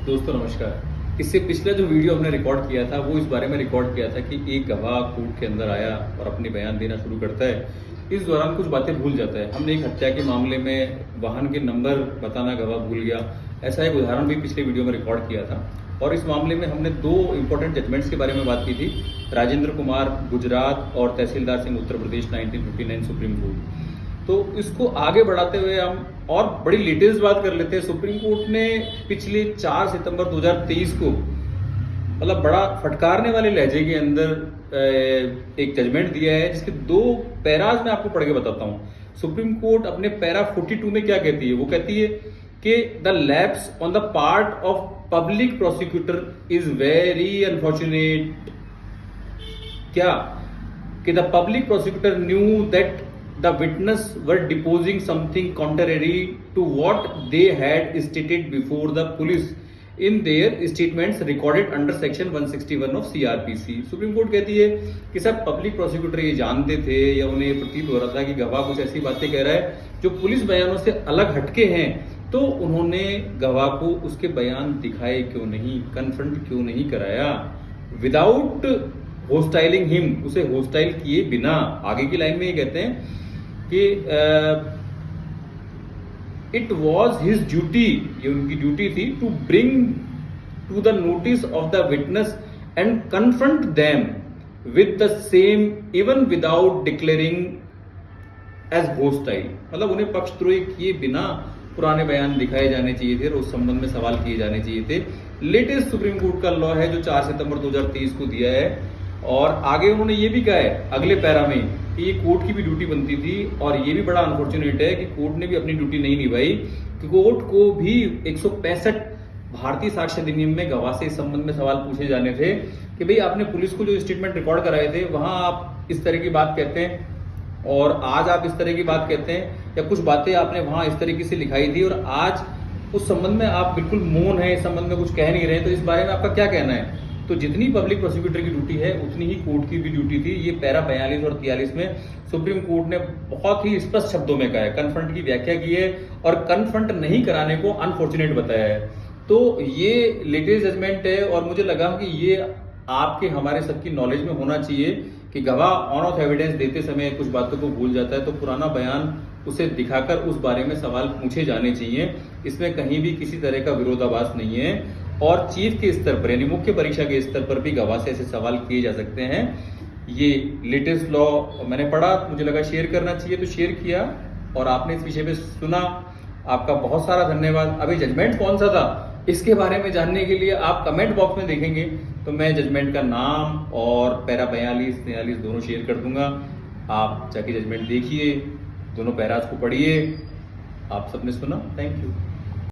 दोस्तों नमस्कार। इससे पिछला जो वीडियो हमने रिकॉर्ड किया था वो इस बारे में रिकॉर्ड किया था कि एक गवाह कोर्ट के अंदर आया और अपनी बयान देना शुरू करता है। इस दौरान कुछ बातें भूल जाता है। हमने एक हत्या के मामले में वाहन के नंबर बताना गवाह भूल गया, ऐसा एक उदाहरण भी पिछले वीडियो में रिकॉर्ड किया था। और इस मामले में हमने दो इंपॉर्टेंट जजमेंट्स के बारे में बात की थी, राजेंद्र कुमार गुजरात और तहसीलदार सिंह उत्तर प्रदेश 1959 सुप्रीम कोर्ट। तो इसको आगे बढ़ाते हुए हम और बड़ी लेटेस्ट बात कर लेते हैं। सुप्रीम कोर्ट ने पिछले 4 सितंबर 2023 को मतलब बड़ा फटकारने वाले लहजे के अंदर एक जजमेंट दिया है, जिसके 2 पैराज मैं आपको पढ़ के बताता हूं। सुप्रीम कोर्ट अपने पैरा 42 में क्या कहती है? वो कहती है कि the lapse on the part of public prosecutor is very unfortunate. क्या कि the public prosecutor knew that the witness were deposing something contrary to what they had stated before the police in their statements recorded under section 161 of CRPC। Supreme court कहती है कि सब public prosecutor ये जानते थे या उन्हें प्रतीत हो रहा था कि गवाह कुछ ऐसी बातें कह रहा है जो पुलिस बयानों से अलग हटके हैं, तो उन्होंने गवाह को उसके बयान दिखाए क्यों नहीं, कन्फ्रंट क्यों नहीं कराया, विदाउट होस्टाइलिंग हिम, उसे होस्टाइल किए बिना। आगे की लाइन में ये कहते हैं कि इट वॉज हिज ड्यूटी, ये उनकी ड्यूटी थी, to bring to the notice of the witness and confront them with the same even without declaring as hostile. मतलब उन्हें पक्षद्रोही किए बिना पुराने बयान दिखाए जाने चाहिए थे और उस संबंध में सवाल किए जाने चाहिए थे। लेटेस्ट सुप्रीम कोर्ट का लॉ है जो 4 सितंबर 2023 को दिया है। और आगे उन्होंने ये भी कहा है अगले पैरा में कि ये कोर्ट की भी ड्यूटी बनती थी, और ये भी बड़ा अनफॉर्चुनेट है कि कोर्ट ने भी अपनी ड्यूटी नहीं निभाई, कि कोर्ट को भी 165 भारतीय साक्ष्य अधिनियम में गवाह से इस संबंध में सवाल पूछे जाने थे कि भाई आपने पुलिस को जो स्टेटमेंट रिकॉर्ड कराए थे वहां आप इस तरह की बात कहते हैं और आज आप इस तरह की बात कहते हैं, या कुछ बातें आपने वहां इस तरीके से लिखाई थी और आज उस संबंध में आप बिल्कुल मौन है, इस संबंध में कुछ कह नहीं रहे, तो इस बारे में आपका क्या कहना है? तो जितनी पब्लिक प्रोसिक्यूटर की ड्यूटी है उतनी ही कोर्ट की भी ड्यूटी थी। ये पैरा 42 और 43 में सुप्रीम कोर्ट ने बहुत ही स्पष्ट शब्दों में कहा है, कन्फ्रंट की व्याख्या की है और कन्फ्रंट नहीं कराने को अनफॉर्चुनेट बताया है। तो ये लेटेस्ट जजमेंट है और मुझे लगा कि ये आपके हमारे सबकी नॉलेज में होना चाहिए कि गवाह ऑन ऑफ एविडेंस देते समय कुछ बातों को भूल जाता है तो पुराना बयान उसे दिखाकर उस बारे में सवाल पूछे जाने चाहिए। इसमें कहीं भी किसी तरह का विरोधाभास नहीं है और चीफ के स्तर पर यानी मुख्य परीक्षा के स्तर पर भी गवाह से ऐसे सवाल किए जा सकते हैं। ये लेटेस्ट लॉ मैंने पढ़ा, मुझे लगा शेयर करना चाहिए तो शेयर किया और आपने इस विषय पे सुना, आपका बहुत सारा धन्यवाद। अभी जजमेंट कौन सा था इसके बारे में जानने के लिए आप कमेंट बॉक्स में देखेंगे तो मैं जजमेंट का नाम और पैरा 42 43 दोनों शेयर कर दूंगा। आप जाके जजमेंट देखिए, दोनों पैराज को पढ़िए। आप सबने सुना, थैंक यू।